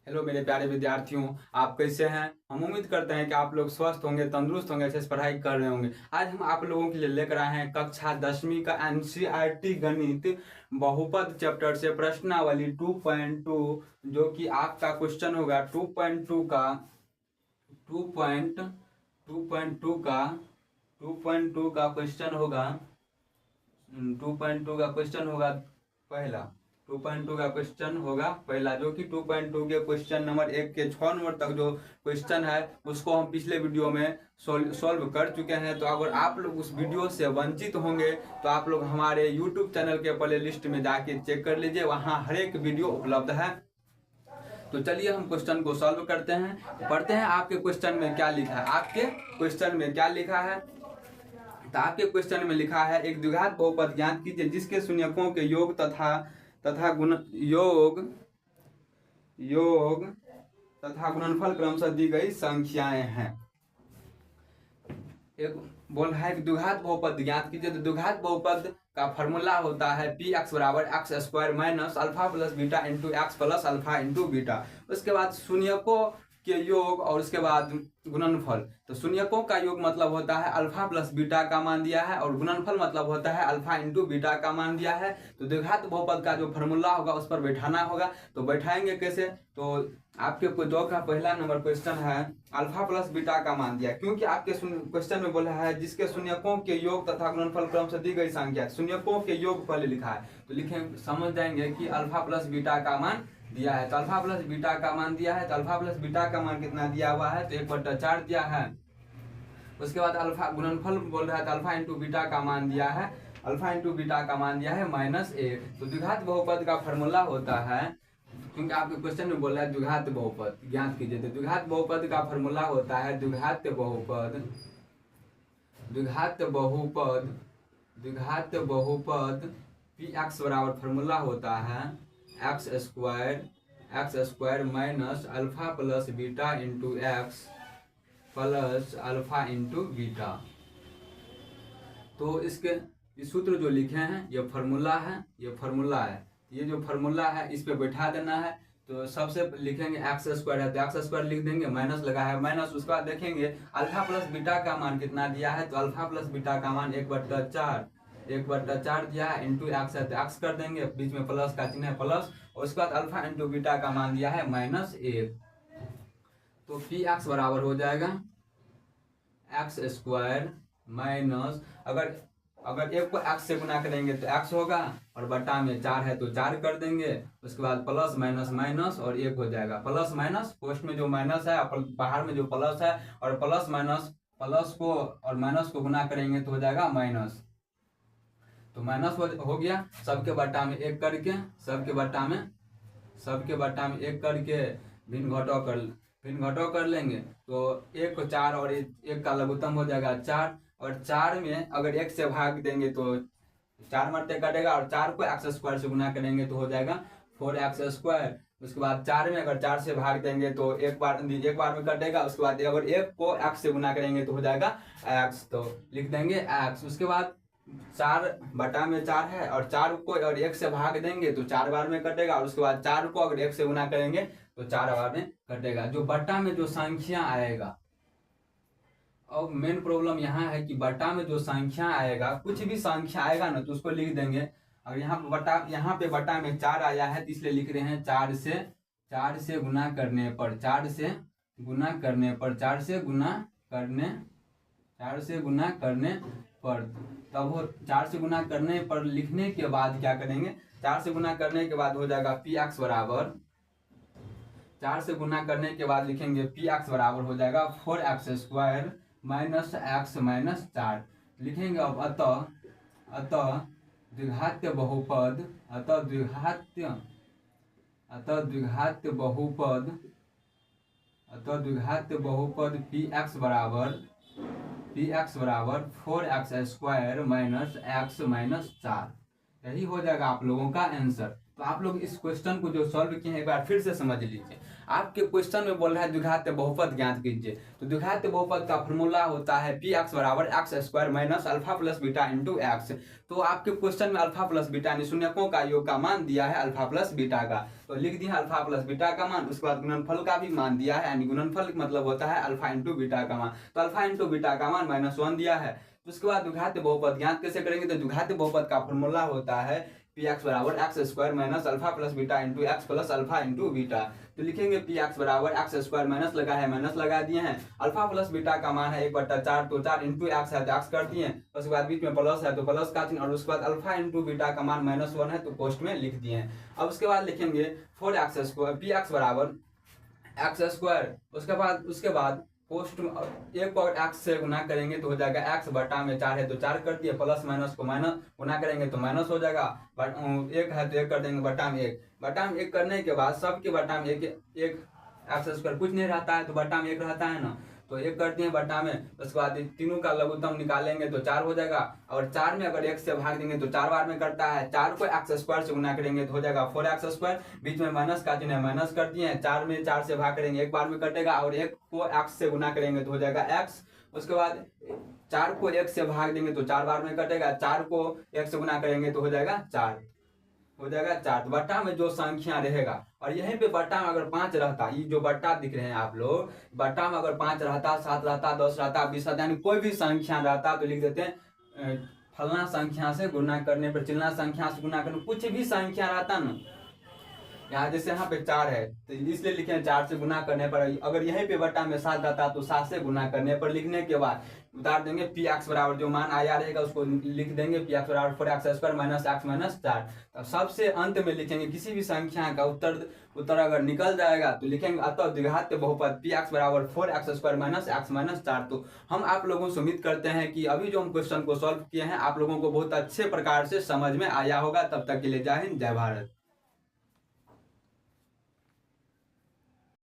Hello मेरे प्यारे विद्यार्थियों, आप कैसे हैं। हम उम्मीद करते हैं कि आप लोग स्वस्थ होंगे, तंदुरुस्त होंगे, अच्छे से पढ़ाई कर रहे होंगे। आज हम आप लोगों के लिए लेकर आए हैं कक्षा 10वीं का एनसीईआरटी गणित बहुपद चैप्टर से प्रश्नावली 2.2, जो कि आपका क्वेश्चन होगा 2.2 का 2.2 का 2.2 का क्वेश्चन होगा 2.2 का क्वेश्चन होगा पहला 2.2 का क्वेश्चन होगा पहला, जो कि 2.2 के क्वेश्चन नंबर 1 के 6 नंबर तक जो क्वेश्चन है उसको हम पिछले वीडियो में सॉल्व कर चुके हैं। तो अगर आप लोग उस वीडियो से वंचित होंगे तो आप लोग हमारे यूट्यूब चैनल के प्ले लिस्ट में जाके चेक कर लीजिए, वहाँ हर एक वीडियो उपलब्ध है। तो चलिए हम क्वेश्चन को सॉल्व करते हैं, पढ़ते हैं आपके क्वेश्चन में क्या लिखा है। आपके क्वेश्चन में क्या लिखा है, तो आपके क्वेश्चन में लिखा है एक द्विघात बहुपद ज्ञात कीजिए जिसके शून्यकों के योग तथा गुण योग तथा गुणनफल क्रमशः दी गई संख्याएं हैं। एक बोल रहा है कि द्विघात बहुपद ज्ञात कीजिए। तो द्विघात बहुपद का फॉर्मूला होता है पी एक्स बराबर x square minus alpha plus beta into x plus alpha into beta. उसके बाद शून्यकों के योग और उसके बाद गुणनफल। तो शून्यकों का योग मतलब होता है अल्फा प्लस बीटा का मान दिया है, और गुणनफल मतलब होता है अल्फा इंटू बीटा का मान दिया है। तो द्विघात बहुपद का जो फॉर्मूला होगा उस पर बैठाना होगा। तो बैठाएंगे कैसे, तो आपके दो का पहला नंबर क्वेश्चन है अल्फा प्लस बीटा का मान दिया, क्योंकि आपके क्वेश्चन में बोला है जिसके शून्यकों के योग तथा गुणनफल क्रम से दी गई संख्या। शून्यकों के योग पहले लिखा है, तो लिखें समझ जाएंगे कि अल्फा प्लस बीटा का मान दिया है। तो अल्फा प्लस बीटा का मान दिया है, तो अल्फा प्लस बीटा का मान कितना दिया हुआ है, तो 1/4 दिया है। उसके बाद अल्फा गुणनफल बोल रहा है तो अल्फा इंटू बीटा का मान दिया है, अल्फा इंटू बीटा का मान दिया है -1। तो द्विघात बहुपद का फॉर्मूला होता है, क्योंकि आपके क्वेश्चन में बोला है द्विघात बहुपद ज्ञात कीजिए। तो द्विघात बहुपद का फॉर्मूला होता है द्विघात बहुपद पी एक्स बराबर फॉर्मूला होता है x square minus alpha plus beta into x plus alpha into beta. तो इसके इस सूत्र जो लिखे हैं ये फार्मूला है, ये जो फार्मूला है इस पे बैठा देना है। तो सबसे लिखेंगे एक्स स्क्वायर है तो एक्स स्क्वायर लिख देंगे, माइनस लगा है माइनस। उसके बाद देखेंगे अल्फा प्लस बीटा का मान कितना दिया है, तो अल्फा प्लस बीटा का मान 1/4 दिया है, इंटू एक्स है तो एक्स कर देंगे, बीच में प्लस का चिन्ह है प्लस। और उसके बाद अल्फा इंटू बीटा का मान दिया है -1। तो पी एक्स बराबर हो जाएगा एक्स स्क्वायर माइनस, अगर एक को एक्स से गुना करेंगे तो एक्स होगा, और बटा में 4 है तो 4 कर देंगे। उसके बाद प्लस माइनस माइनस और 1 हो जाएगा, प्लस माइनस पोस्ट में जो माइनस है बाहर में जो प्लस है, और प्लस माइनस प्लस को और माइनस को गुना करेंगे तो हो जाएगा माइनस। तो माइनस हो गया, सबके बटा में 1 करके सबके बटा में 1 करके भिन्न घटाव कर लेंगे। तो 1 को 4 और 1 का लघुत्तम हो जाएगा 4, और 4 में अगर 1 से भाग देंगे तो 4 मरते कटेगा, और 4 को एक्स स्क्वायर से गुना करेंगे तो हो जाएगा 4x स्क्वायर। उसके बाद 4 में अगर 4 से भाग देंगे तो एक बार में कटेगा। उसके बाद अगर 1 को x से गुना करेंगे तो हो जाएगा x, तो लिख देंगे x। उसके बाद 4 बटा में 4 है, और 4 को अगर 1 से भाग देंगे तो 4 बार में कटेगा, और उसके बाद 4 को अगर 1 से गुना करेंगे तो 4 बार में कटेगा। जो बटा में जो संख्या आएगा, अब मेन प्रॉब्लम यहाँ है कि बटा में जो संख्या आएगा, कुछ भी संख्या आएगा ना तो उसको लिख देंगे। और यहाँ पे बटा में 4 आया है तो इसलिए लिख रहे हैं 4 से गुना करने पर तब वो 4 से गुना करने पर लिखने के बाद क्या करेंगे, 4 से गुना करने के बाद हो जाएगा पी एक्स बराबर, 4 से गुना करने के बाद लिखेंगे पी एक्स बराबर हो जाएगा 4x square minus x minus 4 लिखेंगे। अब अतः द्विघात बहुपद पी एक्स बराबर 4x square minus x minus 4, यही हो जाएगा आप लोगों का आंसर। तो आप लोग इस क्वेश्चन को जो सॉल्व किए हैं एक बार फिर से समझ लीजिए। आपके क्वेश्चन में बोल रहा है द्विघात बहुपद ज्ञात कीजिए। तो द्विघात बहुपद का फॉर्मूला होता है पी एक्स बराबर x square minus alpha plus beta into x. तो आपके क्वेश्चन में अल्फा प्लस बीटा यानी शून्यकों का योग का मान दिया है अल्फा प्लस बीटा का, तो लिख दिया अल्फा प्लस बीटा का मान। उसके बाद गुणनफल का भी मान दिया है, यानी गुणनफल मतलब होता है अल्फा इंटू बीटा का मान। तो अल्फा इंटू बीटा का मान -1 दिया है। उसके बाद द्विघात बहुपद ज्ञात कैसे करेंगे? तो द्विघात बहुपद का फॉर्मूला होता है पी एक्स बराबर x square minus alpha plus beta into x plus alpha into beta. तो लिखेंगे पी एक्स बराबर एक्स स्क्वायर माइनस लगा है, माइनस लगा दिए हैं, अल्फा प्लस बीटा का मान है 1/4, तो 4 इंटू एक्स है तो एक्स कर दिए, उसके बाद बीच में प्लस है तो प्लस का चिन्ह, और उसके बाद अल्फा इंटू बीटा का मान -1 है तो पोस्ट में लिख दिए हैं। अब उसके बाद लिखेंगे 4x स्क्वायर पी एक्स बराबर एक्स स्क्वायर, उसके बाद पोस्ट एक और एक्स से गुना करेंगे तो हो जाएगा एक्स बटा में 4 है तो 4 कर दिए, प्लस माइनस को माइनस गुना करेंगे तो माइनस हो जाएगा, एक है तो 1 कर देंगे बटा में 1 करने के बाद सबके बटा में एक एक्स स्क्वायर कुछ नहीं रहता है तो बटा में 1 रहता है ना, तो 1 करते हैं बटा में। उसके बाद तीनों का लघुत्तम निकालेंगे तो 4 हो जाएगा, और 4 में अगर 1 से भाग देंगे तो 4 बार में करता है, 4 को एक्स स्क्वायर से गुना करेंगे तो हो जाएगा 4x स्क्वायर, बीच में माइनस का चिन्ह है माइनस कर दिए हैं, 4 में 4 से भाग करेंगे 1 बार में कटेगा, और 1 को x से गुना करेंगे तो हो जाएगा x। उसके बाद 4 को 1 से भाग देंगे तो 4 बार में कटेगा, 4 को 1 से गुना करेंगे तो हो जाएगा 4, हो जाएगा 4। तो बट्टा में जो संख्या रहेगा, और यहीं पे बट्टा में अगर 5 रहता, ये जो बट्टा दिख रहे हैं आप लोग, बट्टा में अगर 5 रहता, 7 रहता, 10 रहता, 20 रहता, यानी कोई भी संख्या रहता तो लिख देते हैं फलना संख्या से गुना करने पर, चिल्ला संख्या से गुना करने, कुछ भी संख्या रहता ना, यहाँ जैसे यहाँ पे 4 है तो इसलिए लिखे 4 से गुना करने पर, अगर यहीं पे बट्टा में 7 आता तो 7 से गुना करने पर, लिखने के बाद उतार देंगे पी एक्स बराबर जो मान आया रहेगा उसको लिख देंगे पी एक्स बराबर 4x square minus x minus 4। तो सबसे अंत में लिखेंगे किसी भी संख्या का उत्तर अगर निकल जाएगा तो लिखेंगे अतः द्विघात बहुपद पी एक्स बराबर 4x square minus x minus 4। तो हम आप लोगों से उम्मीद करते हैं कि अभी जो हम क्वेश्चन को सॉल्व किए हैं आप लोगों को बहुत अच्छे प्रकार से समझ में आया होगा। तब तक के लिए जय हिंद जय भारत।